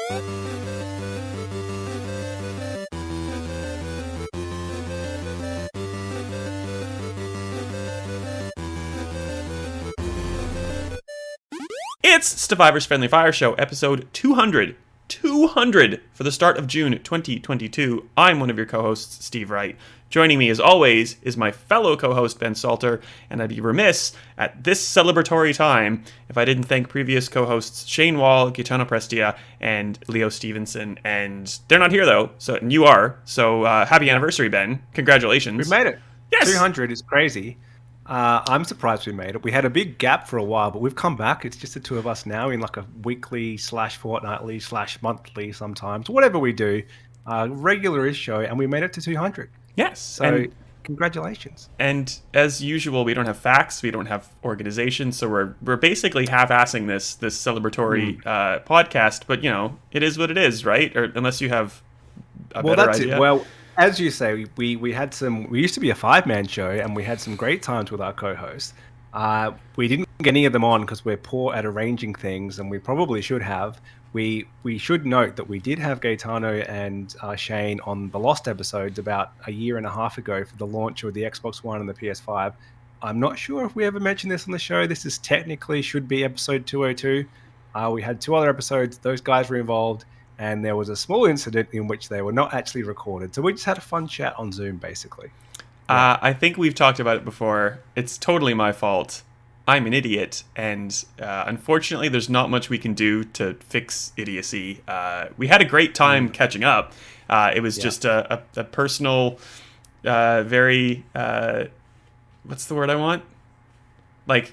It's Stevivor's Friendly Fire Show, episode 200. 200 for the start of June 2022. I'm one of your co-hosts, Steve Wright. Joining me, as always, is my fellow co-host, Ben Salter, and I'd be remiss at this celebratory time if I didn't thank previous co-hosts Shane Wall, Gaetano Prestia, and Leo Stevenson. And they're not here, though, and you are. So happy anniversary, Ben. Congratulations. We made it. Yes! 200 is crazy. I'm surprised we made it. We had a big gap for a while, but we've come back. It's just the two of us now in like a weekly / fortnightly / monthly sometimes, whatever we do, regular-ish show, and we made it to 200. Yes. So congratulations. And as usual, we don't have facts, we don't have organization, so we're basically half-assing this celebratory podcast, but you know, it is what it is, right? Or unless you have a better idea. Well, as you say, we used to be a 5-man show, and we had some great times with our co-hosts. We didn't get any of them on because we're poor at arranging things, and we probably should have. We should note that we did have Gaetano and Shane on the Lost episodes about a year and a half ago for the launch of the Xbox One and the PS5. I'm not sure if we ever mentioned this on the show. This is technically should be episode 202. We had 2 other episodes. Those guys were involved. And there was a small incident in which they were not actually recorded. So we just had a fun chat on Zoom, basically. I think we've talked about it before. It's totally my fault. I'm an idiot. And unfortunately, there's not much we can do to fix idiocy. We had a great time catching up. It was just a personal, very... what's the word I want? Like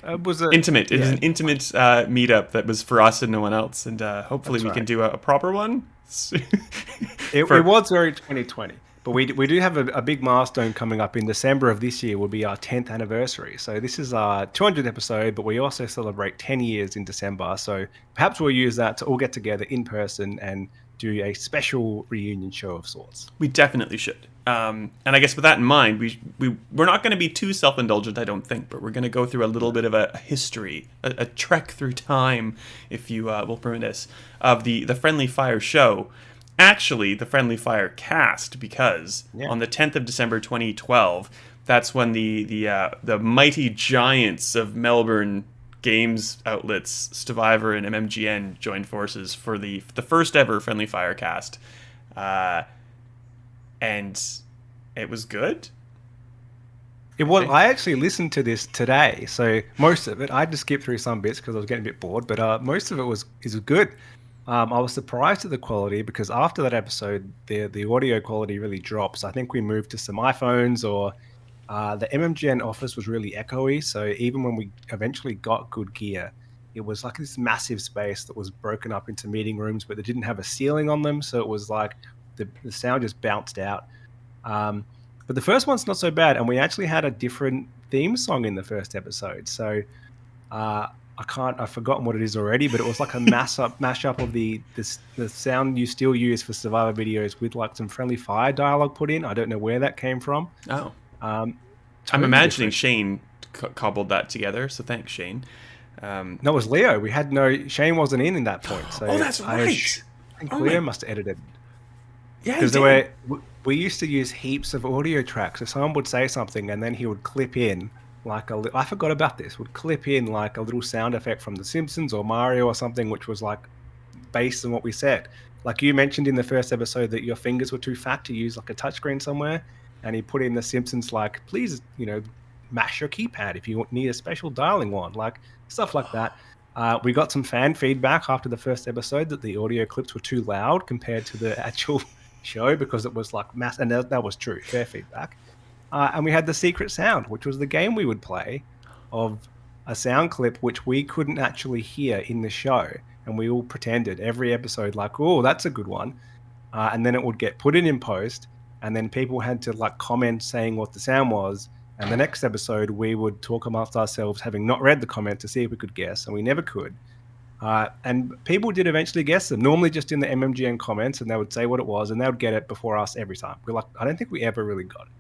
intimate. It was an intimate meetup that was for us and no one else, and hopefully we can do a proper one. It was very 2020, but we do have a big milestone coming up in December of this year. Will be our 10th anniversary. So this is our 200th episode, but we also celebrate 10 years in December. So perhaps we'll use that to all get together in person and do a special reunion show of sorts. We definitely should. And I guess with that in mind, we're not going to be too self-indulgent, I don't think, but we're going to go through a little bit of a history, a trek through time, if you will permit us, of the Friendly Fire show. Actually, the Friendly Fire cast, because on the 10th of December 2012, that's when the mighty giants of Melbourne games outlets, Stevivor and MMGN, joined forces for the first ever Friendly Fire cast. And it was good. It was. I actually listened to this today, so most of it, I had to skip through some bits because I was getting a bit bored, but most of it is good. I was surprised at the quality because after that episode, the audio quality really drops. I think we moved to some iPhones, or the MMGN office was really echoey, so even when we eventually got good gear, it was like this massive space that was broken up into meeting rooms, but they didn't have a ceiling on them, so it was like the sound just bounced out. But the first one's not so bad, and we actually had a different theme song in the first episode. So I've forgotten what it is already, but it was like a mashup of the sound you still use for Survivor videos with like some Friendly Fire dialogue put in. I don't know where that came from. Oh, totally I'm imagining different. Shane cobbled that together. So thanks, Shane. No, it was Leo. Shane wasn't in that point. So that's right. I think Leo must have edited. Yeah, because we used to use heaps of audio tracks. So someone would say something, and then he would clip in I forgot about this. Would clip in like a little sound effect from The Simpsons or Mario or something, which was like based on what we said. Like you mentioned in the first episode that your fingers were too fat to use like a touchscreen somewhere, and he put in The Simpsons like, please, mash your keypad if you need a special dialing wand, like stuff like that. We got some fan feedback after the first episode that the audio clips were too loud compared to the actual show because it was like and that was true, fair feedback. And we had the secret sound, which was the game we would play of a sound clip which we couldn't actually hear in the show, and we all pretended every episode like, oh, that's a good one, and then it would get put in post, and then people had to like comment saying what the sound was, and the next episode we would talk amongst ourselves having not read the comment to see if we could guess, and we never could. And people did eventually guess them, normally just in the MMGN comments, and they would say what it was, and they would get it before us every time. We're like, I don't think we ever really got it.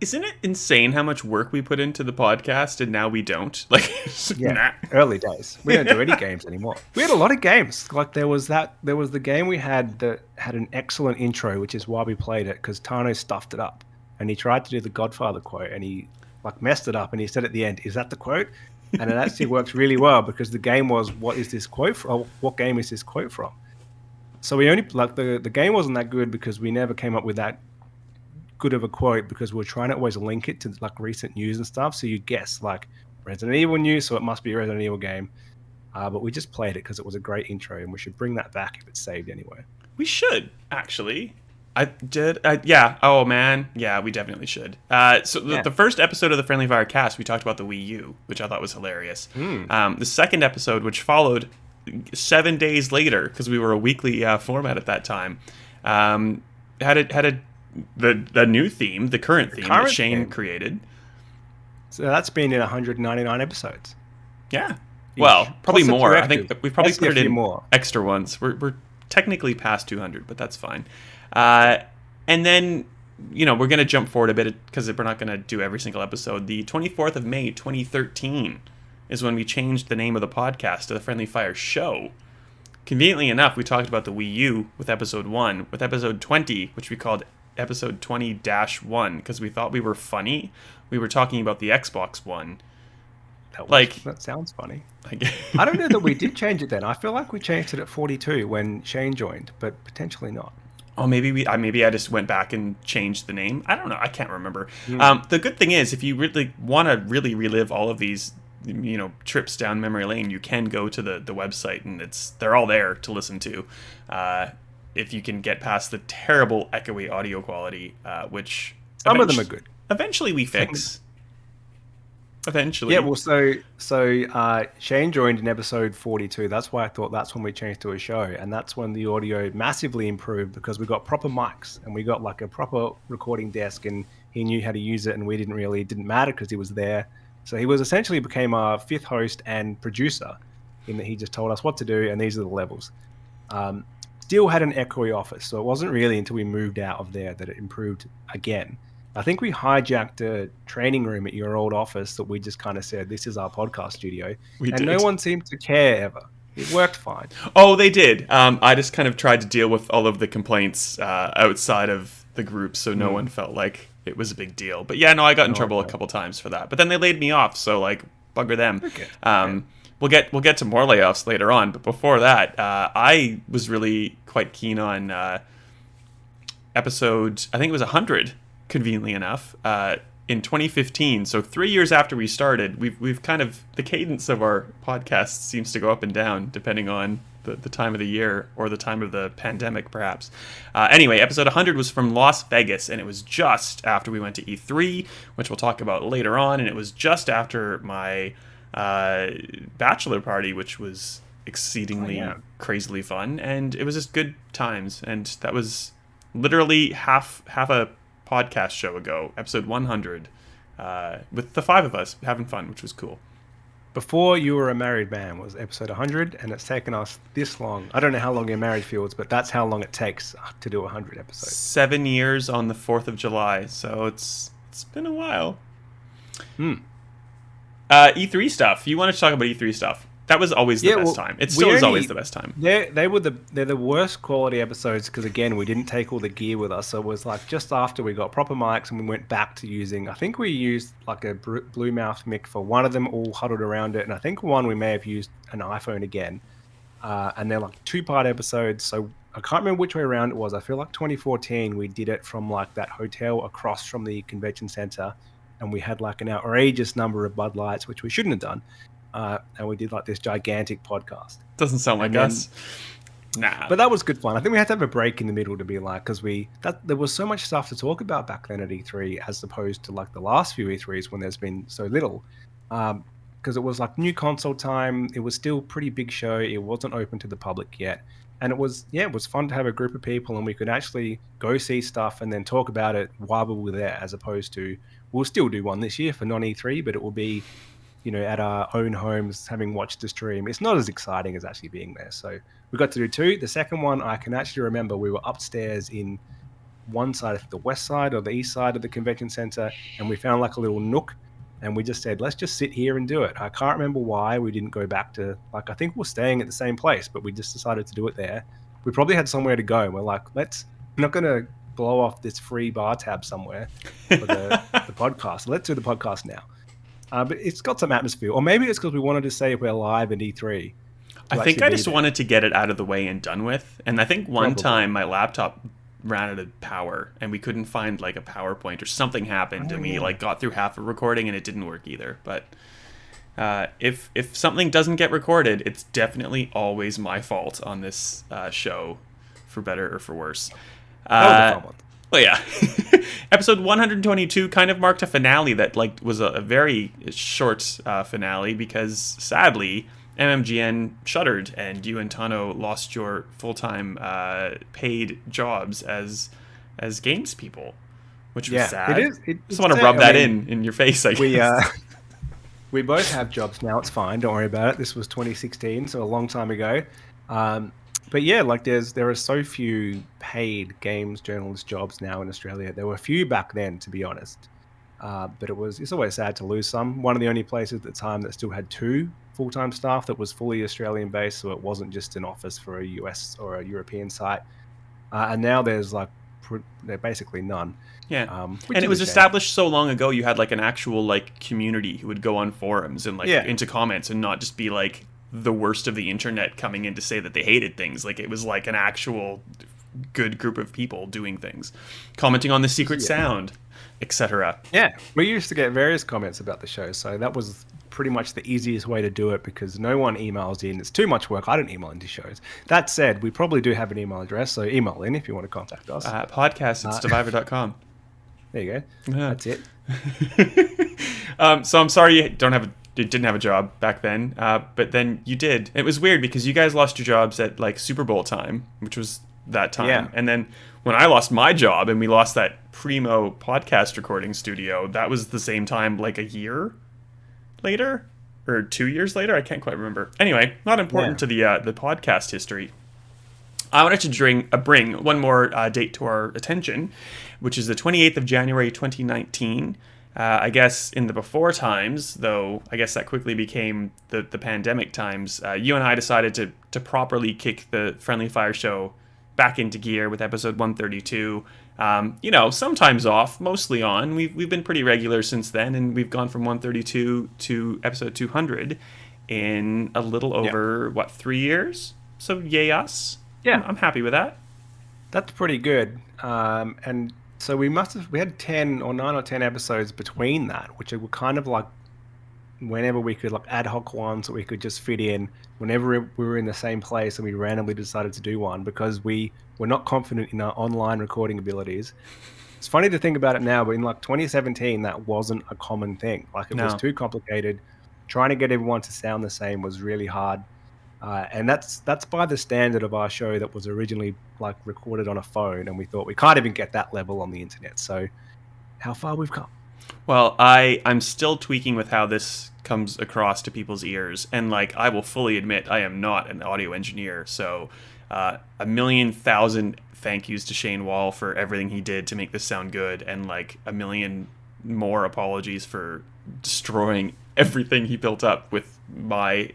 Isn't it insane how much work we put into the podcast and now we don't? Like, Yeah, nah. early days. We don't do any games anymore. We had a lot of games. Like there was the game we had that had an excellent intro, which is why we played it, because Tano stuffed it up. And he tried to do the Godfather quote and he like messed it up and he said at the end, "Is that the quote?" And it actually works really well because the game was, "What is this quote from? Or what game is this quote from?" So we only like the game wasn't that good because we never came up with that good of a quote because we're trying to always link it to like recent news and stuff. So you guess like Resident Evil news, so it must be a Resident Evil game. But we just played it because it was a great intro, and we should bring that back if it's saved anywhere. We should, actually. I did. Yeah. Oh, man. Yeah, we definitely should. The first episode of the Friendly Fire cast, we talked about the Wii U, which I thought was hilarious. The second episode, which followed 7 days later, because we were a weekly format at that time, had the new theme, the current theme that Shane created. So that's been in 199 episodes. Yeah. Well, probably more. I think we've probably put it in more extra ones. We're technically past 200, but that's fine. And then, we're going to jump forward a bit because we're not going to do every single episode. The 24th of May, 2013 is when we changed the name of the podcast to the Friendly Fire Show. Conveniently enough, we talked about the Wii U with episode 1, with episode 20, which we called episode 20-1 because we thought we were funny. We were talking about the Xbox One. That sounds funny. I don't know that we did change it then. I feel like we changed it at 42 when Shane joined, but potentially not. Oh, maybe I just went back and changed the name. I don't know. I can't remember. The good thing is, if you really want to really relive all of these, trips down memory lane, you can go to the website, and they're all there to listen to. If you can get past the terrible echoey audio quality, which some of them are good. Eventually, we fix. Eventually. Yeah, well, so Shane joined in episode 42. That's why I thought that's when we changed to a show. And that's when the audio massively improved because we got proper mics and we got like a proper recording desk and he knew how to use it and we didn't matter because he was there. So he essentially became our fifth host and producer in that he just told us what to do and these are the levels. Still had an echoey office, so it wasn't really until we moved out of there that it improved again. I think we hijacked a training room at your old office that we just kind of said, this is our podcast studio. No one seemed to care ever. It worked fine. Oh, they did. I just kind of tried to deal with all of the complaints outside of the group so no one felt like it was a big deal. But yeah, no, I got in trouble a couple times for that. But then they laid me off, so like, bugger them. Okay. We'll get to more layoffs later on. But before that, I was really quite keen on episode, I think it was 100, conveniently enough, in 2015. So 3 years after we started, we've kind of, the cadence of our podcast seems to go up and down depending on the time of the year or the time of the pandemic, perhaps. Anyway, episode 100 was from Las Vegas, and it was just after we went to E3, which we'll talk about later on, and it was just after my bachelor party, which was exceedingly crazily fun, and it was just good times, and that was literally half a podcast show ago, episode 100, with the five of us having fun, which was cool. Before You Were a Married Man was episode 100, and it's taken us this long. I don't know how long your marriage feels, but that's how long it takes to do 100 episodes. 7 years on the 4th of July, so it's been a while. E3 stuff. You wanted to talk about E3 stuff. That was always the best time. It still is always the best time. They're the worst quality episodes because, again, we didn't take all the gear with us. So it was like just after we got proper mics and we went back to using, I think we used like a Bluemouth mic for one of them, all huddled around it. And I think one we may have used an iPhone again. And they're like 2-part episodes. So I can't remember which way around it was. I feel like 2014 we did it from like that hotel across from the convention center. And we had like an outrageous number of Bud Lights, which we shouldn't have done. And we did like this gigantic podcast. Doesn't sound like us. Nah. But that was good fun. I think we had to have a break in the middle to be like, because there was so much stuff to talk about back then at E3 as opposed to like the last few E3s when there's been so little. Because it was like new console time. It was still a pretty big show. It wasn't open to the public yet. And it was fun to have a group of people and we could actually go see stuff and then talk about it while we were there, as opposed to, we'll still do one this year for non-E3, but it will be, at our own homes, having watched the stream. It's not as exciting as actually being there. So we got to do 2. The second one, I can actually remember we were upstairs in one side, I think the west side or the east side of the convention center, and we found like a little nook, and we just said, let's just sit here and do it. I can't remember why we didn't go back to, like, I think we're staying at the same place, but we just decided to do it there. We probably had somewhere to go, and we're like, we're not going to blow off this free bar tab somewhere for the podcast. Let's do the podcast now. But it's got some atmosphere, or maybe it's because we wanted to say we're live at E3. I think I just wanted to get it out of the way and done with. And I think one time my laptop ran out of power and we couldn't find like a PowerPoint, or something happened and we like got through half a recording and it didn't work either. But if something doesn't get recorded, it's definitely always my fault on this show, for better or for worse. Well, yeah. Episode 122 kind of marked a finale that like was a very short finale, because sadly MMGN shuttered and you and Tano lost your full-time paid jobs as games people, which was sad. It is. Just want to rub that in your face, I guess. We both have jobs now. It's fine. Don't worry about it. This was 2016, so a long time ago. But yeah, like there are so few paid games journalist jobs now in Australia. There were a few back then, to be honest. But it's always sad to lose some. One of the only places at the time that still had 2 full-time staff that was fully Australian-based, so it wasn't just an office for a US or a European site. And now there's like they're basically none. Yeah, and it was established so long ago. You had like an actual like community who would go on forums and like into comments, and not just be like the worst of the internet coming in to say that they hated things. Like it was like an actual good group of people doing things, commenting on the secret sound, etc. Yeah, we used to get various comments about the show, so that was pretty much the easiest way to do it, because no one emails in. It's too much work. I don't email into shows. That said, we probably do have an email address, so email in if you want to contact us. Podcast@stevivor.com. There you go. Yeah. That's it. So I'm sorry you didn't have a job back then, but then you did. It was weird because you guys lost your jobs at like Super Bowl time, which was that time. And then when I lost my job and we lost that primo podcast recording studio, that was the same time, like a year later or 2 years later. I can't quite remember. Anyway, not important to the podcast history. I wanted to bring one more date to our attention, which is the 28th of January 2019. I guess in the before times, though, I guess that quickly became the pandemic times, you and I decided to properly kick the Friendly Fire show back into gear with episode 132. Sometimes off, mostly on. We've been pretty regular since then, and we've gone from 132 to episode 200 in a little over, 3 years? So yay us. Yeah. I'm happy with that. That's pretty good. And so we had 10 or 9 or 10 episodes between that, which were kind of like whenever we could, like ad hoc ones that we could just fit in whenever we were in the same place, and we randomly decided to do one because we were not confident in our online recording abilities. It's funny to think about it now, but in like 2017, that wasn't a common thing. Like it was too complicated. Trying to get everyone to sound the same was really hard. And that's by the standard of our show that was originally like recorded on a phone, and we thought we can't even get that level on the internet. So how far we've come. Well, I'm still tweaking with how this comes across to people's ears, and like I will fully admit I am not an audio engineer, so 1,000,000 thank yous to Shane Wall for everything he did to make this sound good, and like 1,000,000 more apologies for destroying everything he built up with my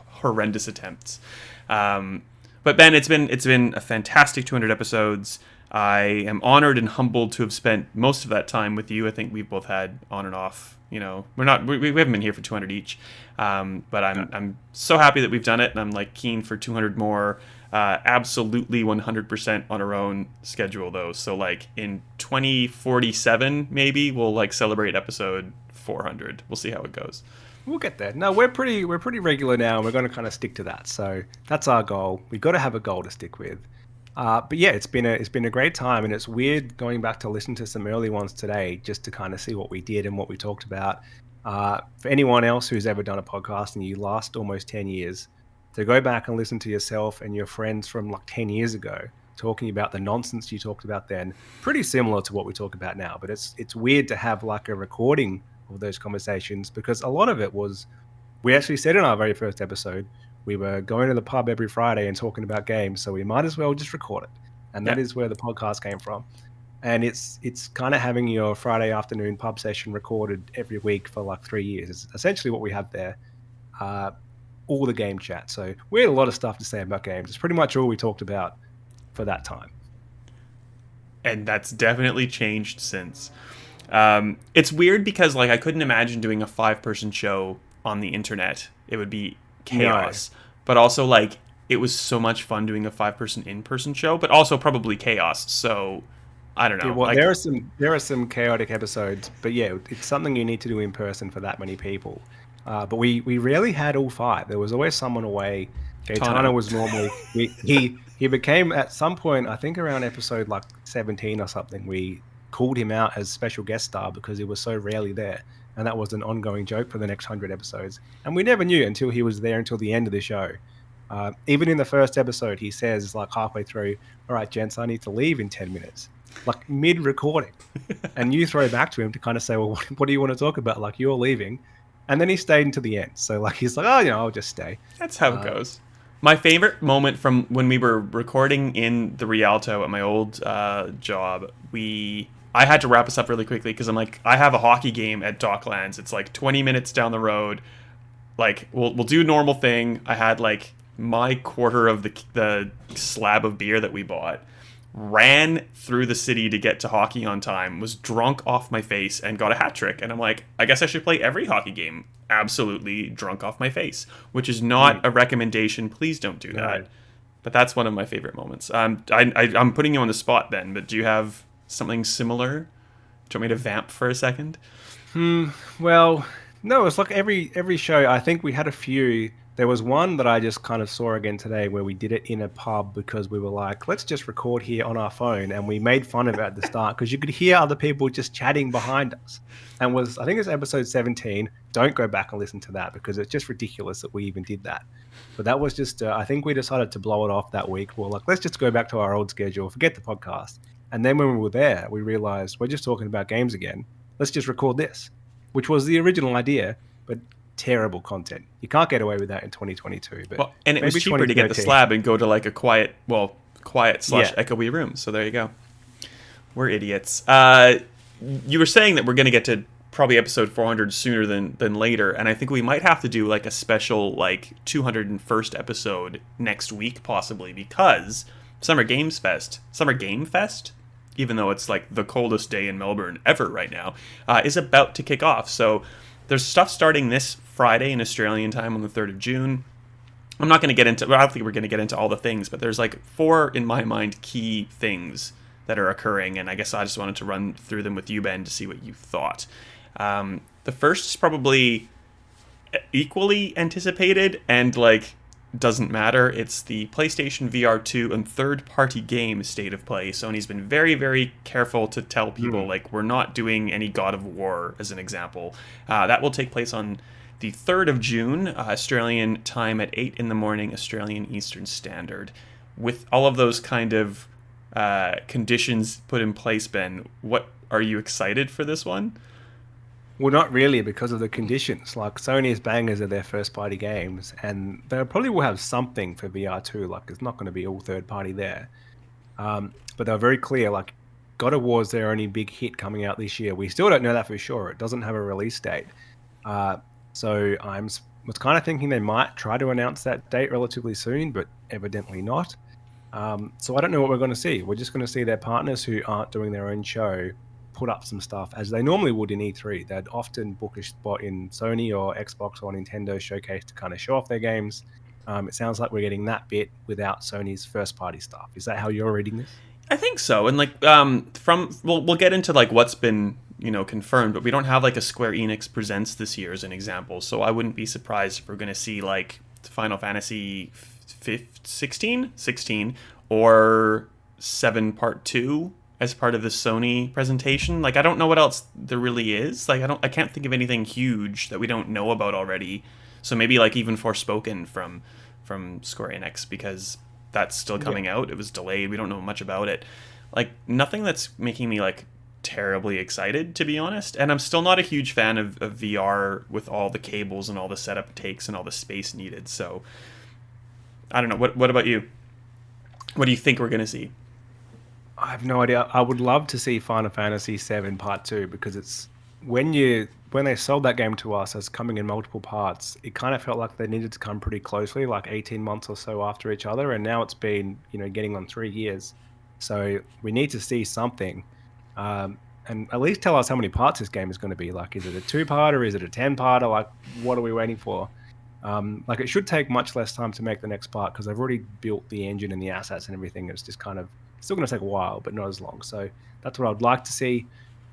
horrendous attempts. But Ben, it's been a fantastic 200 episodes. I am honored and humbled to have spent most of that time with you. I think we've both had on and off. We haven't been here for 200 each. But I'm so happy that we've done it, and I'm like keen for 200 more. Absolutely 100% on our own schedule though. So like in 2047 maybe we'll like celebrate episode 400. We'll see how it goes. We'll get there. No, we're pretty regular now, and we're going to kind of stick to that. So that's our goal. We've got to have a goal to stick with. But yeah, it's been a great time, and it's weird going back to listen to some early ones today just to kind of see what we did and what we talked about. For anyone else who's ever done a podcast and you last almost 10 years, to go back and listen to yourself and your friends from like 10 years ago talking about the nonsense you talked about then, pretty similar to what we talk about now. But it's weird to have like a recording of those conversations, because a lot of it was, we actually said in our very first episode, we were going to the pub every Friday and talking about games, so we might as well just record it. And that is where the podcast came from. and it's kind of having your Friday afternoon pub session recorded every week for like 3 years. It's essentially what we have there. Uh, all the game chat. So we had a lot of stuff to say about games. It's pretty much all we talked about for that time. And that's definitely changed since. It's weird because like I couldn't imagine doing a 5-person show on the internet. It would be chaos. No. But also like it was so much fun doing a 5-person in-person show, but also probably chaos. So I don't know. Yeah, well, like, there are some chaotic episodes, but yeah, it's something you need to do in person for that many people. But we rarely had all 5. There was always someone away. Gaetano was normally he became at some point, I think around episode like 17 or something, we called him out as special guest star because he was so rarely there, and that was an ongoing joke for the next 100 episodes. And we never knew until he was there until the end of the show. Even in the first episode, he says like halfway through, "All right, gents, I need to leave in 10 minutes." Like mid-recording. And you throw back to him to kind of say, well, what do you want to talk about? Like, you're leaving. And then he stayed until the end. So, like, he's like, oh, I'll just stay. That's how it goes. My favorite moment from when we were recording in the Rialto at my old job, I had to wrap us up really quickly because I'm like, I have a hockey game at Docklands. It's like 20 minutes down the road. Like, we'll do a normal thing. I had, like, my quarter of the slab of beer that we bought. Ran through the city to get to hockey on time, was drunk off my face, and got a hat trick. And I'm like, I guess I should play every hockey game absolutely drunk off my face, which is not a recommendation. Please don't do that. Right. But that's one of my favorite moments. I'm putting you on the spot then, but do you have something similar? Do you want me to vamp for a second? Well, no, it's like every show. I think we had a few. There was one that I just kind of saw again today where we did it in a pub because we were like, let's just record here on our phone. And we made fun of it at the start because you could hear other people just chatting behind us. And I think it's episode 17. Don't go back and listen to that because it's just ridiculous that we even did that. But that was just, I think we decided to blow it off that week. We're like, let's just go back to our old schedule, forget the podcast. And then when we were there, we realized we're just talking about games again. Let's just record this, which was the original idea, but terrible content. You can't get away with that in 2022. But and it was cheaper to get the slab and go to like a quiet / echoey room. So there you go. We're idiots. You were saying that we're going to get to probably episode 400 sooner than later, and I think we might have to do like a special like 201st episode next week possibly because Summer Game Fest, even though it's like the coldest day in Melbourne ever right now, is about to kick off. So there's stuff starting this Friday in Australian time on the 3rd of June. I'm not going to get into, I don't think we're going to get into all the things, but there's like 4, in my mind, key things that are occurring, and I guess I just wanted to run through them with you, Ben, to see what you thought. The first is probably equally anticipated and like doesn't matter. It's the PlayStation VR 2 and third-party game state of play. Sony's been very, very careful to tell people, like, we're not doing any God of War, as an example. That will take place on the 3rd of June, Australian time at 8 in the morning, Australian Eastern Standard. With all of those kind of conditions put in place, Ben, what are you excited for this one? Well, not really because of the conditions. Like Sony's bangers are their first-party games, and they probably will have something for VR2. Like it's not going to be all third-party there. But they're very clear. Like God of War is their only big hit coming out this year. We still don't know that for sure. It doesn't have a release date. So I was kind of thinking they might try to announce that date relatively soon, but evidently not. So I don't know what we're going to see. We're just going to see their partners who aren't doing their own show put up some stuff as they normally would in E3. They'd often book a spot in Sony or Xbox or Nintendo showcase to kind of show off their games. It sounds like we're getting that bit without Sony's first-party stuff. Is that how you're reading this? I think so. And like we'll get into like what's been confirmed, but we don't have like a Square Enix Presents this year as an example. So I wouldn't be surprised if we're going to see like Final Fantasy 16 or 7 Part 2 as part of the Sony presentation. Like I don't know what else there really is. Like I can't think of anything huge that we don't know about already. So maybe like even Forspoken from Square Enix, because that's still coming out. It was delayed. We don't know much about it. Like nothing that's making me like terribly excited, to be honest. And I'm still not a huge fan of VR with all the cables and all the setup it takes and all the space needed. So I don't know. What about you? What do you think we're going to see? I have no idea. I would love to see Final Fantasy VII Part 2 because it's when they sold that game to us as coming in multiple parts, it kind of felt like they needed to come pretty closely, like 18 months or so after each other, and now it's been, getting on 3 years. So we need to see something. And at least tell us how many parts this game is going to be. Like, is it a two-parter? Is it a 10-parter? Like, what are we waiting for? Like, it should take much less time to make the next part because they've already built the engine and the assets and everything. It's just kind of still going to take a while, but not as long. So that's what I'd like to see.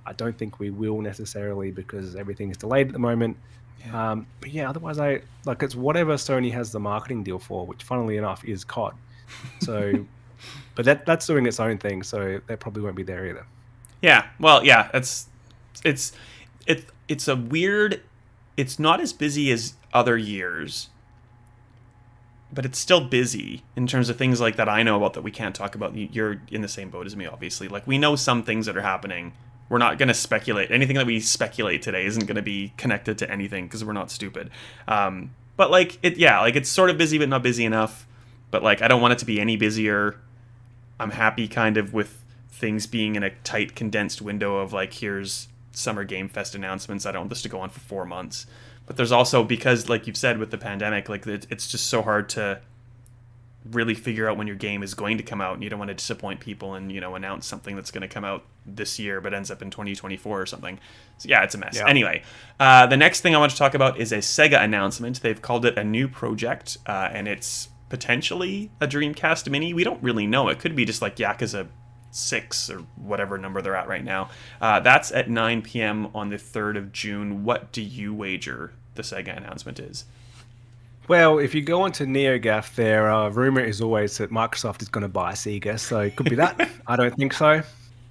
I don't think we will necessarily because everything is delayed at the moment. Yeah. But yeah, otherwise, it's whatever Sony has the marketing deal for, which funnily enough is COD. So, but that's doing its own thing, so that probably won't be there either. Yeah. Well, yeah. It's it's a weird. It's not as busy as other years, but it's still busy in terms of things like that I know about that we can't talk about. You're in the same boat as me, obviously. Like, we know some things that are happening. We're not going to speculate. Anything that we speculate today isn't going to be connected to anything because we're not stupid. But like it's sort of busy, but not busy enough. But like, I don't want it to be any busier. I'm happy kind of with things being in a tight, condensed window of like, here's Summer Game Fest announcements. I don't want this to go on for 4 months. But there's also, because like you've said with the pandemic, like it's just so hard to really figure out when your game is going to come out, and you don't want to disappoint people and announce something that's going to come out this year but ends up in 2024 or something. So yeah, it's a mess. Yeah. Anyway, the next thing I want to talk about is a Sega announcement. They've called it a new project, and it's potentially a Dreamcast Mini. We don't really know. It could be just like Yakuza 6 or whatever number they're at right now. That's at 9 p.m. on the 3rd of June. What do you wager the Sega announcement is? Well, if you go onto NeoGAF, their rumor is always that Microsoft is going to buy Sega, so it could be that. I don't think so.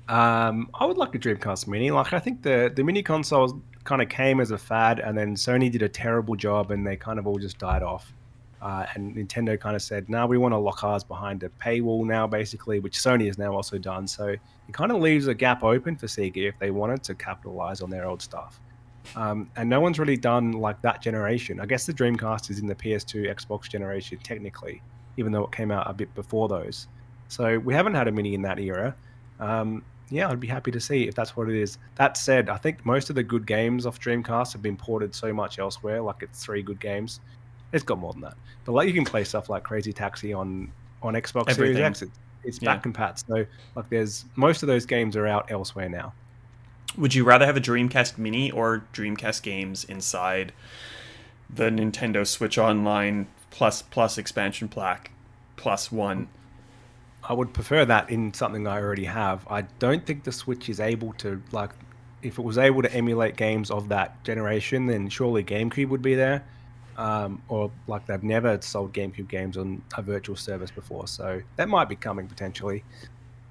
I would like a Dreamcast Mini. Like, I think the mini consoles kind of came as a fad, and then Sony did a terrible job, and they kind of all just died off. And Nintendo kind of said, "No, we want to lock ours behind a paywall now," basically, which Sony has now also done. So it kind of leaves a gap open for Sega if they wanted to capitalize on their old stuff. And no one's really done like that generation. I guess the Dreamcast is in the PS2, Xbox generation technically, even though it came out a bit before those. So we haven't had a mini in that era. Yeah, I'd be happy to see if that's what it is. That said, I think most of the good games off Dreamcast have been ported so much elsewhere. Like, it's 3 good games. It's got more than that. But like, you can play stuff like Crazy Taxi on Xbox Everything. Series X. It's back and pat. So like, there's most of those games are out elsewhere now. Would you rather have a Dreamcast Mini or Dreamcast games inside the Nintendo Switch Online plus expansion pack +1? I would prefer that in something I already have. I don't think the Switch is able to, like, if it was able to emulate games of that generation, then surely GameCube would be there. Or like, they've never sold GameCube games on a virtual service before, so that might be coming potentially.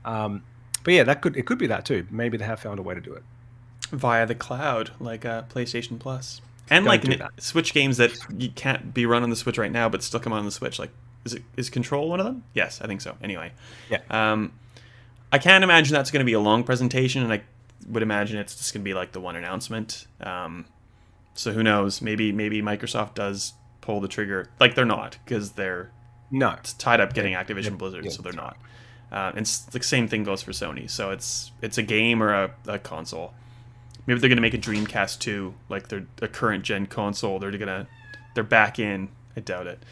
But yeah, it could be that too. Maybe they have found a way to do it Via the cloud, like PlayStation Plus. And Don't like do that. Switch games that you can't be run on the Switch right now, but still come on the Switch. Like, is Control one of them? Yes, I think so. Anyway, Yeah. I can't imagine that's going to be a long presentation, and I would imagine it's just going to be like the one announcement. So who knows? Maybe Microsoft does pull the trigger. Like, they're not, because they're No. tied up getting Activision Blizzard, yeah, so they're not. And the same thing goes for Sony. So it's a game or a console. Maybe they're gonna make a Dreamcast 2, like they're a current gen console. They're back in. I doubt it.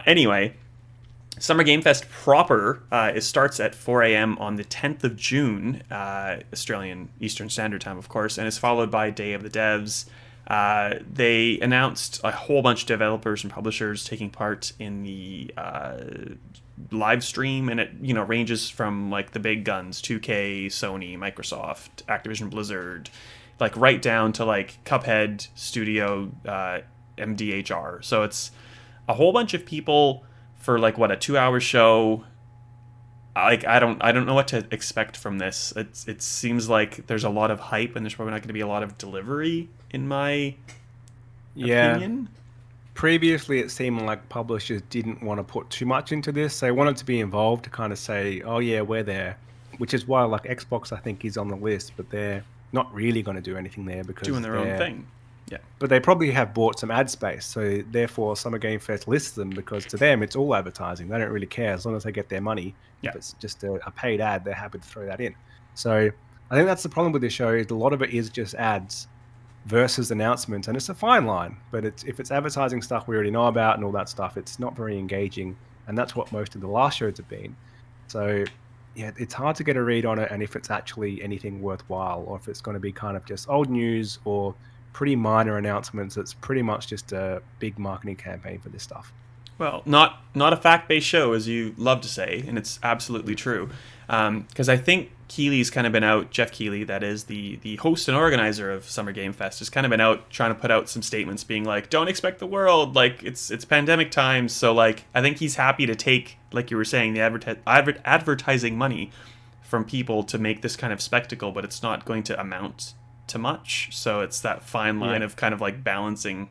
Anyway, Summer Game Fest proper it starts at 4 a.m. on the 10th of June, Australian Eastern Standard Time, of course, and is followed by Day of the Devs. They announced a whole bunch of developers and publishers taking part in the live stream, and it ranges from like the big guns, 2K, Sony, Microsoft, Activision Blizzard, like right down to like Cuphead Studio, MDHR. So it's a whole bunch of people for like what, a 2-hour show. Like, I don't know what to expect from this. It seems like there's a lot of hype, and there's probably not going to be a lot of delivery, in my opinion. Previously, it seemed like publishers didn't want to put too much into this. They wanted to be involved to kind of say, "Oh yeah, we're there," which is why like Xbox, I think, is on the list, but they're not really going to do anything there because Doing their own thing. Yeah. But they probably have bought some ad space, so therefore Summer Game Fest lists them because to them it's all advertising. They don't really care as long as they get their money. Yeah. If it's just a paid ad, they're happy to throw that in. So I think that's the problem with this show. Is a lot of it is just ads versus announcements, and it's a fine line. But if it's advertising stuff we already know about and all that stuff, it's not very engaging, and that's what most of the last shows have been. So yeah, it's hard to get a read on it, and if it's actually anything worthwhile, or if it's going to be kind of just old news or pretty minor announcements. It's pretty much just a big marketing campaign for this stuff. Well, not a fact-based show, as you love to say, and it's absolutely true. Because I think Keeley's kind of been out, Jeff Keeley, that is the host and organizer of Summer Game Fest, has kind of been out trying to put out some statements being like, don't expect the world, like, it's pandemic times. So, like, I think he's happy to take, like you were saying, the advertising money from people to make this kind of spectacle, but it's not going to amount to much. So it's that fine line of kind of like balancing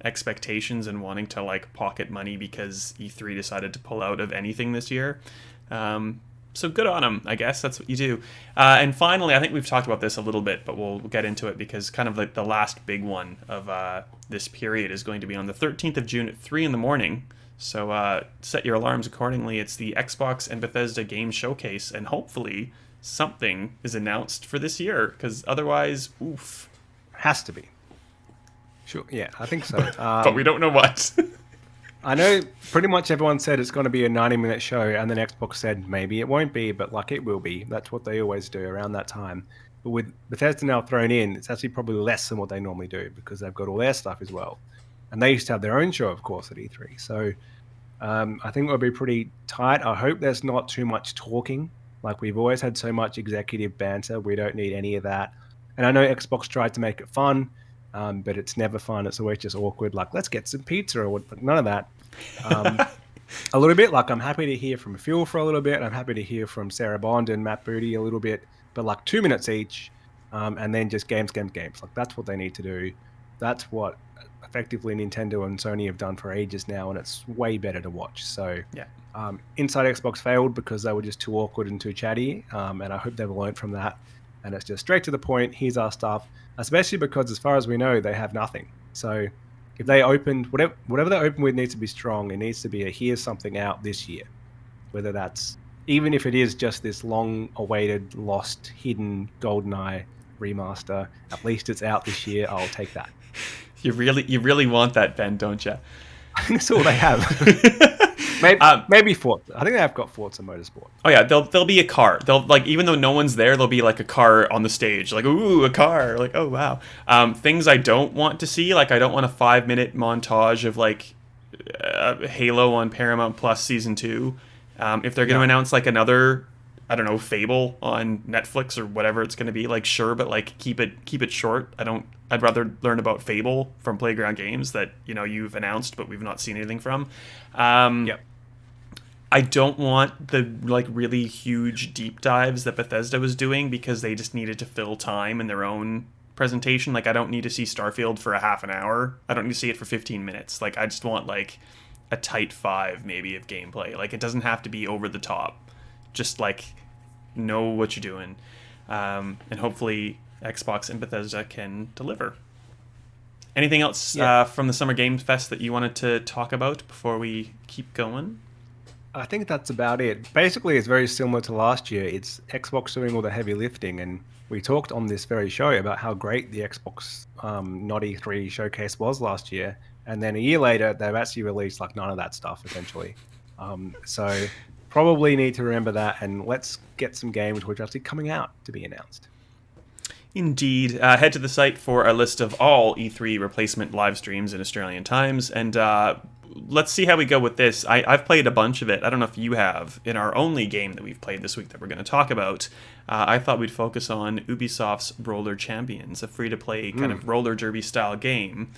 expectations and wanting to like pocket money because E3 decided to pull out of anything this year. So good on them, I guess. That's what you do. And finally, I think we've talked about this a little bit, but we'll get into it because kind of like the last big one of this period is going to be on the 13th of June at 3 in the morning. So set your alarms accordingly. It's the Xbox and Bethesda Game Showcase, and hopefully something is announced for this year, because otherwise, oof. Has to be. Sure, yeah, I think so. But we don't know what. I know pretty much everyone said it's going to be a 90-minute show, and then Xbox said maybe it won't be, but like it will be. That's what they always do around that time. But with Bethesda now thrown in, it's actually probably less than what they normally do because they've got all their stuff as well. And they used to have their own show, of course, at E3. So I think it'll be pretty tight. I hope there's not too much talking. Like, we've always had so much executive banter. We don't need any of that. And I know Xbox tried to make it fun, but it's never fun. It's always just awkward. Like, let's get some pizza or what, but none of that. A little bit, like, I'm happy to hear from Phil for a little bit. I'm happy to hear from Sarah Bond and Matt Booty a little bit, but like 2 minutes each, and then just games. Like, that's what they need to do. That's what effectively Nintendo and Sony have done for ages now, and it's way better to watch. So yeah. Inside Xbox failed because they were just too awkward and too chatty, and I hope they've learned from that. And it's just straight to the point. Here's our stuff, especially because as far as we know, they have nothing. So if they opened, whatever they open with needs to be strong. It needs to be here's something out this year. Whether that's, even if it is just this long-awaited, lost, hidden GoldenEye remaster, at least it's out this year. I'll take that. You really want that, Ben, don't you? That's all they have. Maybe Forza. I think they have got Forza Motorsport. Oh yeah, there'll be a car. They'll, like, even though no one's there, there'll be like a car on the stage. Like, ooh, a car. Like, oh wow. Things I don't want to see. Like, I don't want a 5-minute montage of like Halo on Paramount Plus Season 2. If they're going to announce like another, I don't know, Fable on Netflix or whatever it's going to be, like, sure, but like keep it short. I'd rather learn about Fable from Playground Games that, you know, you've announced but we've not seen anything from. I don't want the like really huge deep dives that Bethesda was doing because they just needed to fill time in their own presentation. Like, I don't need to see Starfield for a half an hour. I don't need to see it for 15 minutes. Like, I just want like a tight 5 maybe of gameplay. Like, it doesn't have to be over the top. Just like know what you're doing. And hopefully Xbox and Bethesda can deliver. Anything else from the Summer Game Fest that you wanted to talk about before we keep going? I think that's about it. Basically, it's very similar to last year. It's Xbox doing all the heavy lifting, and we talked on this very show about how great the Xbox not E3 showcase was last year, and then a year later, they've actually released like none of that stuff, essentially. So probably need to remember that, and let's get some games which are actually coming out to be announced. Indeed. Head to the site for a list of all E3 replacement live streams in Australian times, and let's see how we go with this. I've played a bunch of it. I don't know if you have. In our only game that we've played this week that we're going to talk about, I thought we'd focus on Ubisoft's Roller Champions, a free-to-play kind of roller derby style game.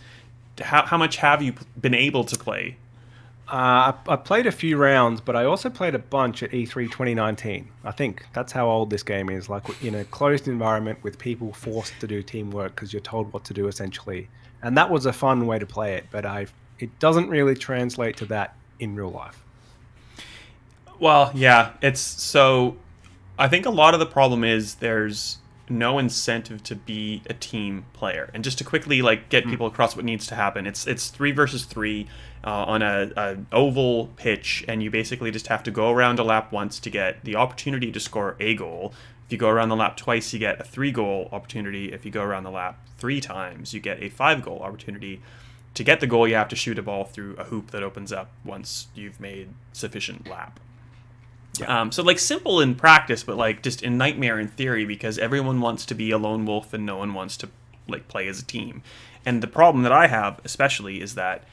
How much have you been able to play? I played a few rounds, but I also played a bunch at E3 2019. I think that's how old this game is. Like, in a closed environment with people forced to do teamwork because you're told what to do, essentially. And that was a fun way to play it, but it doesn't really translate to that in real life. Well, yeah, it's so. I think a lot of the problem is there's no incentive to be a team player. And just to quickly like get people across what needs to happen, it's 3 versus 3 on a oval pitch, and you basically just have to go around a lap once to get the opportunity to score a goal. If you go around the lap twice, you get a 3-goal opportunity. If you go around the lap 3 times, you get a 5-goal opportunity. To get the goal, you have to shoot a ball through a hoop that opens up once you've made sufficient lap. Yeah. So like simple in practice, but like just in nightmare in theory, because everyone wants to be a lone wolf and no one wants to like play as a team. And the problem that I have especially is that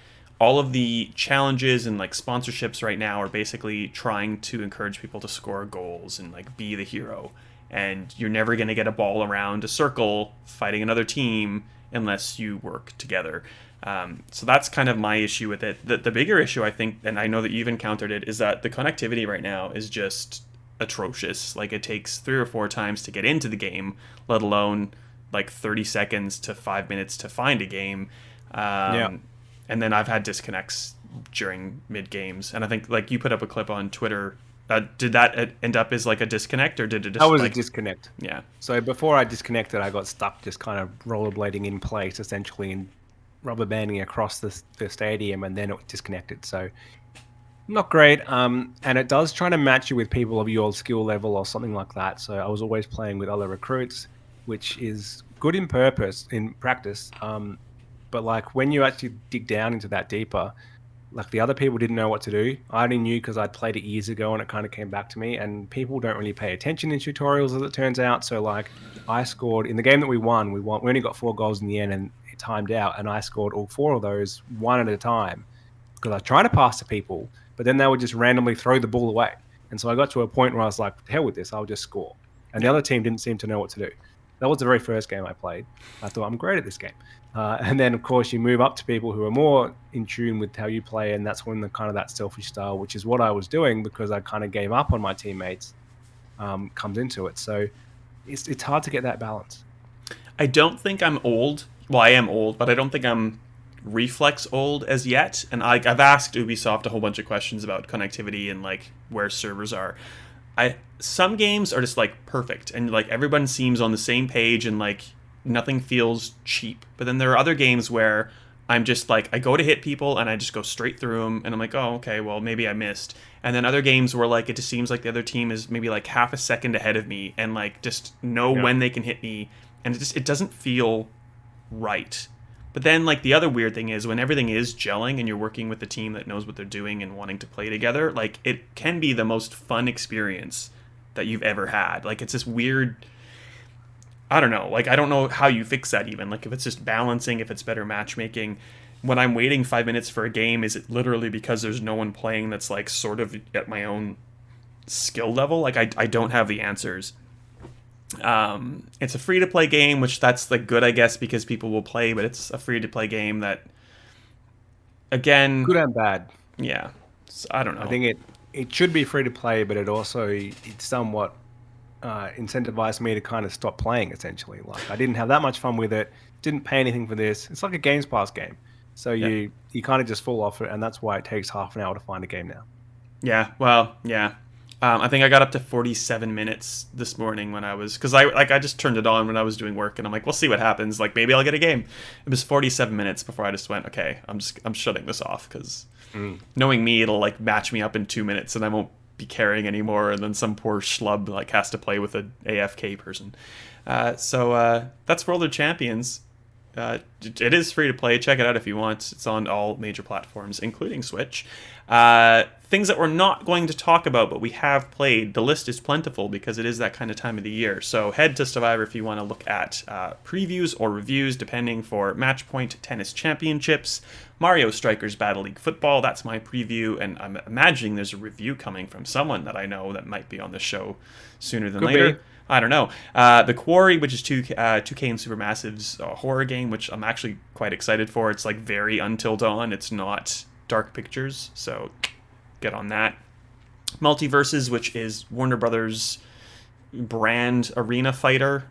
all of the challenges and like sponsorships right now are basically trying to encourage people to score goals and like be the hero. And you're never going to get a ball around a circle fighting another team unless you work together. So that's kind of my issue with it. The bigger issue, I think, and I know that you've encountered it, is that the connectivity right now is just atrocious. Like, it takes 3 or 4 times to get into the game, let alone like 30 seconds to 5 minutes to find a game. And then I've had disconnects during mid games, and I think like you put up a clip on Twitter. Did that end up as like a disconnect, or did it just? That was like, a disconnect. Yeah. So before I disconnected, I got stuck just kind of rollerblading in place, essentially, and rubber banding across the stadium, and then it disconnected. So not great. And it does try to match you with people of your skill level or something like that. So I was always playing with other recruits, which is good in practice. But like when you actually dig down into that deeper, like the other people didn't know what to do. I only knew because I'd played it years ago and it kind of came back to me. And people don't really pay attention in tutorials, as it turns out. So like I scored in the game that we won. We only got 4 goals in the end, and it timed out. And I scored all 4 of those one at a time because I was trying to pass to people, but then they would just randomly throw the ball away. And so I got to a point where I was like, hell with this, I'll just score. And the other team didn't seem to know what to do. That was the very first game I played. I thought, I'm great at this game. And then, of course, you move up to people who are more in tune with how you play, and that's when the kind of that selfish style, which is what I was doing because I kind of gave up on my teammates, comes into it. So it's hard to get that balance. I don't think I'm old. Well, I am old, but I don't think I'm reflex old as yet. And I've asked Ubisoft a whole bunch of questions about connectivity and like where servers are. Some games are just like perfect, and like everyone seems on the same page, and like nothing feels cheap. But then there are other games where I'm just like, I go to hit people and I just go straight through them, and I'm like, oh, okay, well, maybe I missed. And then other games where like it just seems like the other team is maybe like half a second ahead of me and like just know when they can hit me, and it doesn't feel right. But then like the other weird thing is when everything is gelling and you're working with a team that knows what they're doing and wanting to play together, like it can be the most fun experience that you've ever had. Like it's this weird, I don't know, like I don't know how you fix that even. Like if it's just balancing, if it's better matchmaking. When I'm waiting 5 minutes for a game, is it literally because there's no one playing that's like sort of at my own skill level? Like I don't have the answers. It's a free-to-play game, which that's like good, I guess, because people will play, but it's a free-to-play game that, again, Good and bad. Yeah, so, I don't know. I think it should be free to play, but it somewhat incentivized me to kind of stop playing, essentially. Like I didn't have that much fun with it, didn't pay anything for this. It's like a Games Pass game. So you kind of just fall off it, and that's why it takes half an hour to find a game now. Yeah, well, yeah. I think I got up to 47 minutes this morning when I was, because I just turned it on when I was doing work, and I'm like, we'll see what happens. Like maybe I'll get a game. It was 47 minutes before I just went, okay, I'm shutting this off, because knowing me, it'll like match me up in 2 minutes, and I won't be caring anymore. And then some poor schlub like has to play with an AFK person. So that's World of Champions. It is free to play. Check it out if you want. It's on all major platforms, including Switch. Things that we're not going to talk about, but we have played. The list is plentiful because it is that kind of time of the year. So head to Stevivor if you want to look at previews or reviews, depending, for Matchpoint Tennis Championships, Mario Strikers Battle League Football. That's my preview, and I'm imagining there's a review coming from someone that I know that might be on the show sooner than later. I don't know. The Quarry, which is 2K and Supermassive's horror game, which I'm actually quite excited for. It's like very Until Dawn. It's not Dark Pictures, so get on that. Multiverses, which is Warner Brothers brand arena fighter.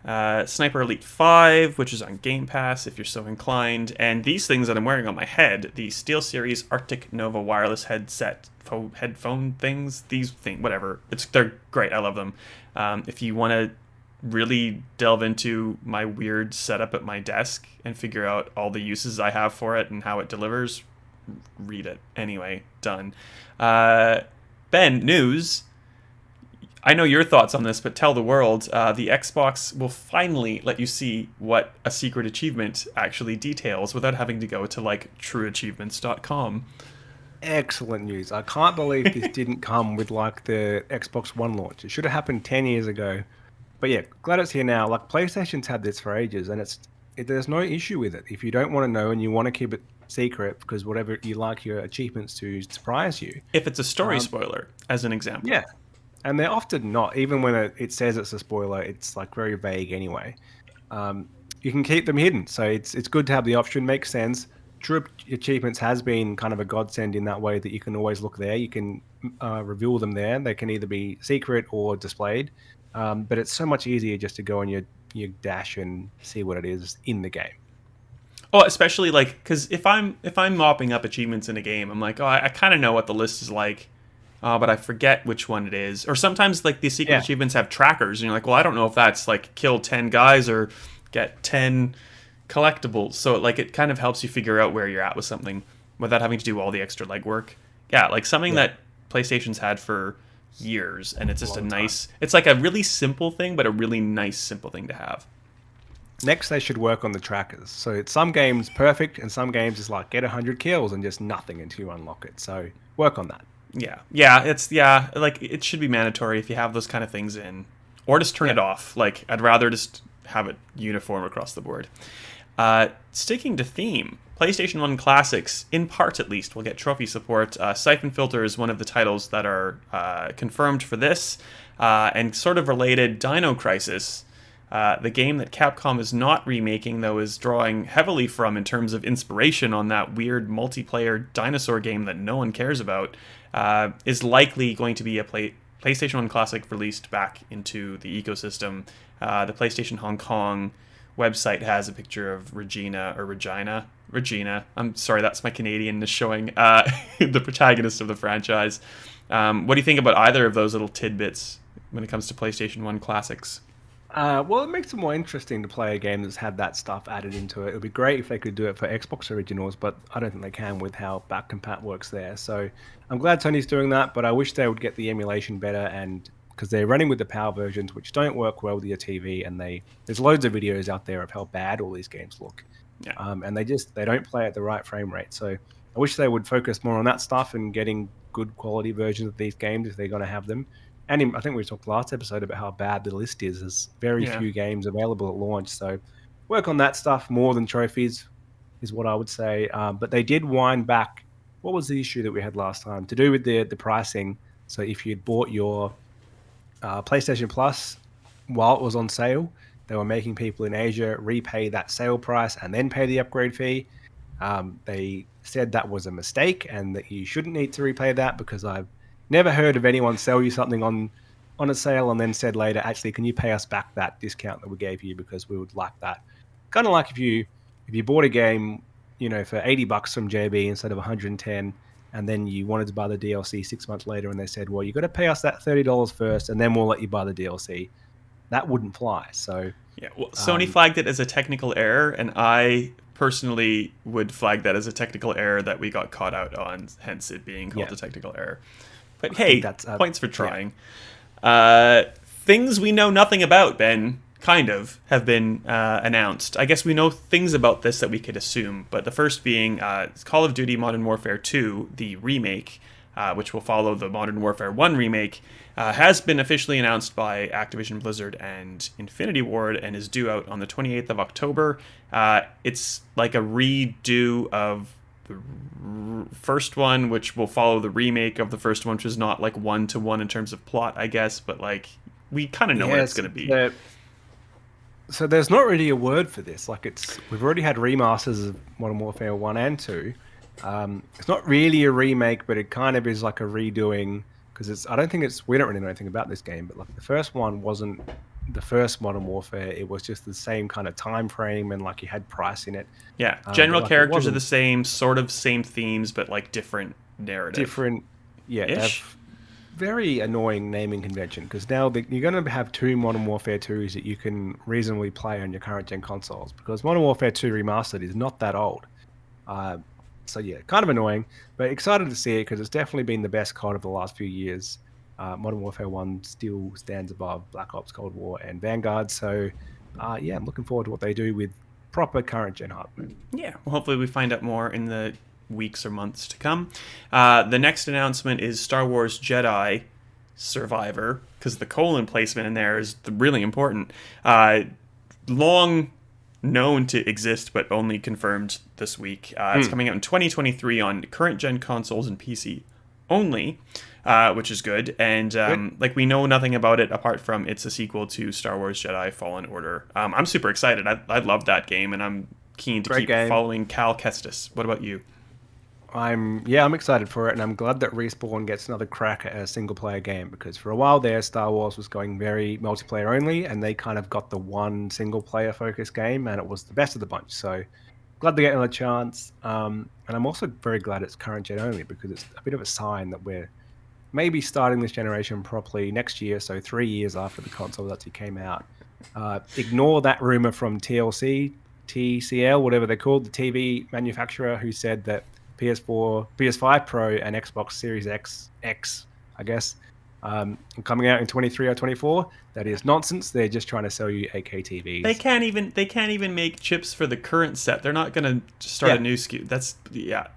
Sniper Elite 5, which is on Game Pass if you're so inclined. And these things that I'm wearing on my head, the SteelSeries Arctic Nova wireless headphone things, whatever. They're great. I love them. If you want to really delve into my weird setup at my desk and figure out all the uses I have for it and how it delivers, read it. Anyway, done. Ben, news. I know your thoughts on this, but tell the world. The Xbox will finally let you see what a secret achievement actually details without having to go to like trueachievements.com. Excellent news. I can't believe this didn't come with like the Xbox One launch. It should have happened 10 years ago. But yeah, glad it's here now. Like PlayStation's had this for ages, and there's no issue with it. If you don't want to know and you want to keep it secret because whatever you like your achievements to surprise you. If it's a story spoiler, as an example. Yeah. And they're often not. Even when it says it's a spoiler, it's like very vague anyway. You can keep them hidden. So it's good to have the option. Makes sense. True Achievements has been kind of a godsend in that way that you can always look there. You can reveal them there. They can either be secret or displayed. But it's so much easier just to go on your dash and see what it is in the game. Oh, especially like because if I'm mopping up achievements in a game, I'm like, oh, I kind of know what the list is like. But I forget which one it is. Or sometimes, like, these secret achievements have trackers, and you're like, well, I don't know if that's, like, kill 10 guys or get 10 collectibles. So, like, it kind of helps you figure out where you're at with something without having to do all the extra legwork. Yeah, like, something that PlayStation's had for years, and it's just a nice... It's, like, a really simple thing, but a really nice, simple thing to have. Next, they should work on the trackers. So, it's some games perfect, and some games is like, get 100 kills and just nothing until you unlock it. So, work on that. Yeah, like it should be mandatory if you have those kind of things in, or just turn it off. Like I'd rather just have it uniform across the board. Sticking to theme, PlayStation 1 classics, in part at least, will get trophy support. Siphon Filter is one of the titles that are confirmed for this, and sort of related, Dino Crisis. The game that Capcom is not remaking, though, is drawing heavily from in terms of inspiration on that weird multiplayer dinosaur game that no one cares about, is likely going to be a PlayStation 1 classic released back into the ecosystem. The PlayStation Hong Kong website has a picture of Regina. I'm sorry, that's my Canadian-ness showing, the protagonist of the franchise. What do you think about either of those little tidbits when it comes to PlayStation 1 classics? Well, it makes it more interesting to play a game that's had that stuff added into it. It would be great if they could do it for Xbox originals, but I don't think they can with how back compat works there. So I'm glad Sony's doing that, but I wish they would get the emulation better, and because they're running with the PAL versions, which don't work well with your TV, and there's loads of videos out there of how bad all these games look. Yeah. And they don't play at the right frame rate. So I wish they would focus more on that stuff and getting good quality versions of these games if they're going to have them. And I think we talked last episode about how bad the list is. There's very few games available at launch. So work on that stuff more than trophies is what I would say. But they did wind back. What was the issue that we had last time? To do with the pricing. So if you'd bought your PlayStation Plus while it was on sale, they were making people in Asia repay that sale price and then pay the upgrade fee. They said that was a mistake and that you shouldn't need to repay that, because I've never heard of anyone sell you something on a sale and then said later, actually, can you pay us back that discount that we gave you because we would like that? Kind of like if you bought a game, for $80 from JB instead of 110, and then you wanted to buy the DLC 6 months later, and they said, well, you got to pay us that $30 first, and then we'll let you buy the DLC. That wouldn't fly. So yeah, well, Sony flagged it as a technical error, and I personally would flag that as a technical error that we got caught out on, hence it being called a technical error. But hey, that's points for trying. Yeah. Things we know nothing about, Ben, kind of, have been announced. I guess we know things about this that we could assume, but the first being Call of Duty Modern Warfare 2, the remake, which will follow the Modern Warfare 1 remake, has been officially announced by Activision Blizzard and Infinity Ward and is due out on the 28th of October. It's like a redo of the first one, which will follow the remake of the first one, which is not like one-to-one in terms of plot, I guess, but like we kind of know what it's going to be. So there's not really a word for this. Like we've already had remasters of Modern Warfare 1 and 2. It's not really a remake, but it kind of is like a redoing, because we don't really know anything about this game, but like the first one wasn't the first Modern Warfare. It was just the same kind of time frame, and like you had price in it. Yeah, general characters are the same, sort of same themes, but like different narrative. very annoying naming convention because now you're going to have two Modern Warfare 2s that you can reasonably play on your current gen consoles because Modern Warfare 2 Remastered is not that old. So yeah, kind of annoying, but excited to see it because it's definitely been the best COD of the last few years. Modern Warfare 1 still stands above Black Ops, Cold War, and Vanguard. So yeah, I'm looking forward to what they do with proper current gen hardware. Yeah, well, hopefully we find out more in the weeks or months to come. The next announcement is Star Wars Jedi Survivor, because the colon placement in there is really important. Long known to exist, but only confirmed this week. It's coming out in 2023 on current gen consoles and PC only, which is good. And like we know nothing about it apart from it's a sequel to Star Wars Jedi Fallen Order. I'm super excited. I love that game, and I'm keen to keep following Cal Kestis. What about you? I'm excited for it, and I'm glad that Respawn gets another crack at a single player game because for a while there, Star Wars was going very multiplayer only, and they kind of got the one single player focused game, and it was the best of the bunch. So glad to get another chance. And I'm also very glad it's current gen only because it's a bit of a sign that we're maybe starting this generation properly next year, so 3 years after the console actually came out. Ignore that rumor from TLC, TCL, whatever they're called, the TV manufacturer, who said that PS4, PS5 Pro, and Xbox Series X, I guess, coming out in 23 or 24. That is nonsense. They're just trying to sell you 8K TVs. They can't even make chips for the current set. They're not going to start a new SKU. That's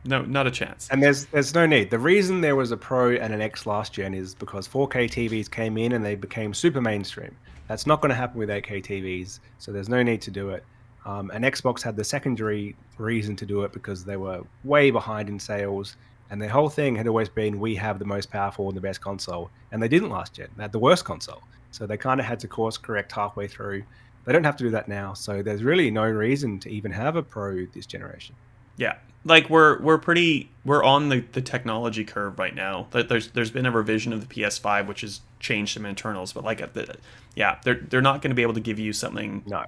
no, not a chance. And there's no need. The reason there was a Pro and an X last gen is because 4K TVs came in and they became super mainstream. That's not going to happen with 8K TVs, so there's no need to do it. And Xbox had the secondary reason to do it because they were way behind in sales, and their whole thing had always been, we have the most powerful and the best console, and they didn't last gen. They had the worst console, so they kind of had to course correct halfway through. They don't have to do that now, so there's really no reason to even have a Pro this generation. Yeah, like we're on the technology curve right now. There's been a revision of the PS5 which has changed some internals, but like they're not going to be able to give you something. No.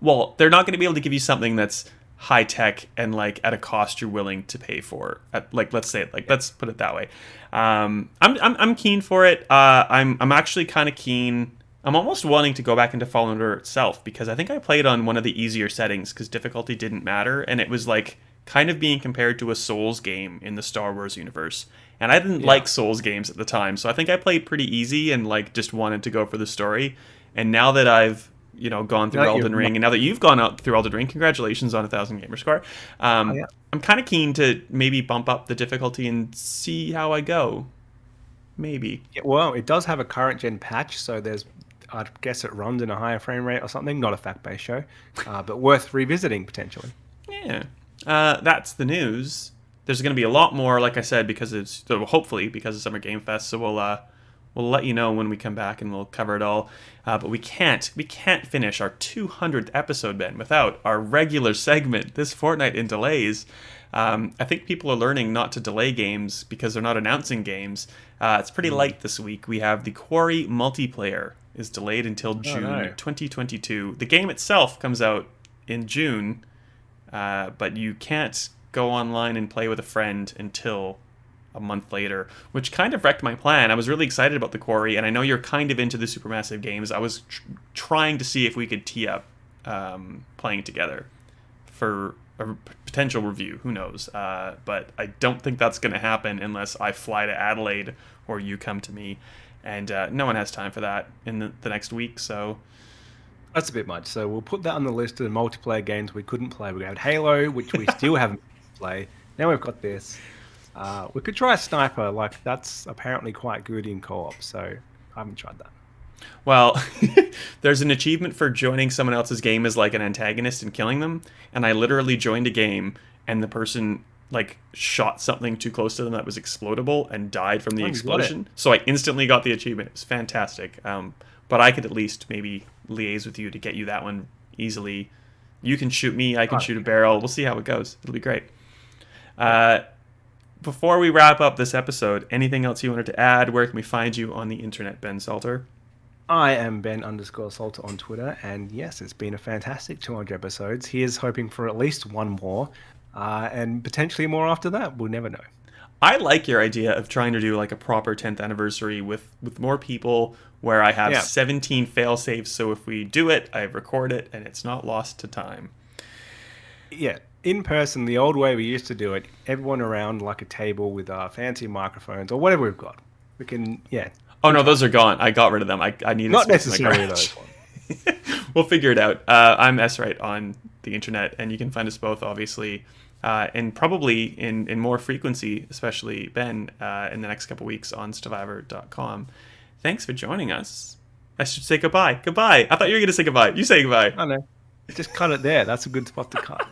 Well, they're not going to be able to give you something that's high tech and like at a cost you're willing to pay for. Let's put it that way. I'm keen for it. I'm actually kind of keen. I'm almost wanting to go back into Fallen Order itself because I think I played on one of the easier settings because difficulty didn't matter, and it was like kind of being compared to a Souls game in the Star Wars universe. And I didn't like Souls games at the time, so I think I played pretty easy and like just wanted to go for the story. And now that I've gone through Elden Ring, and now that you've gone out through Elden Ring, congratulations on 1,000 gamer score. I'm kind of keen to maybe bump up the difficulty and see how I go. Maybe. Yeah, well, it does have a current gen patch, so I guess it runs in a higher frame rate or something. Not a fact-based show, but worth revisiting potentially. Yeah, that's the news. There's going to be a lot more, like I said, hopefully because of Summer Game Fest. So we'll let you know when we come back and we'll cover it all. But we can't finish our 200th episode, Ben, without our regular segment, This Fortnight in Delays. I think people are learning not to delay games because they're not announcing games. It's pretty light this week. We have the Quarry multiplayer is delayed until June 2022. The game itself comes out in June, but you can't go online and play with a friend until a month later, which kind of wrecked my plan. I was really excited about the Quarry, and I know you're kind of into the Supermassive games. I was trying to see if we could tee up playing together for a potential review. Who knows? But I don't think that's going to happen unless I fly to Adelaide or you come to me, and no one has time for that in the next week, so... That's a bit much. So we'll put that on the list of the multiplayer games we couldn't play. We had Halo, which we still haven't played. Now we've got this. We could try a Sniper. Like, that's apparently quite good in co-op, so I haven't tried that. Well, there's an achievement for joining someone else's game as like an antagonist and killing them, and I literally joined a game and the person like shot something too close to them that was explodable and died from the explosion. So I instantly got the achievement. It was fantastic. But I could at least maybe liaise with you to get you that one easily. You can shoot me, I can shoot a barrel. We'll see how it goes. It'll be great. Before we wrap up this episode, anything else you wanted to add? Where can we find you on the internet, Ben Salter? I am Ben_Salter on Twitter, and yes, it's been a fantastic 200 episodes. He is hoping for at least one more, and potentially more after that. We'll never know. I like your idea of trying to do like a proper 10th anniversary with more people where I have Yeah. 17 fail safes. So if we do it, I record it and it's not lost to time. Yeah, in person, the old way we used to do it, everyone around like a table with fancy microphones or whatever we've got. We can, yeah. Oh no, those are gone. I got rid of them. I needed Not space in my necessarily garage. those ones. We'll figure it out. I'm Wright on the internet, and you can find us both, obviously, and probably in more frequency, especially Ben, in the next couple weeks on Stevivor.com. Thanks for joining us. I should say goodbye. Goodbye. I thought you were going to say goodbye. You say goodbye. I know. Just cut it there. That's a good spot to cut.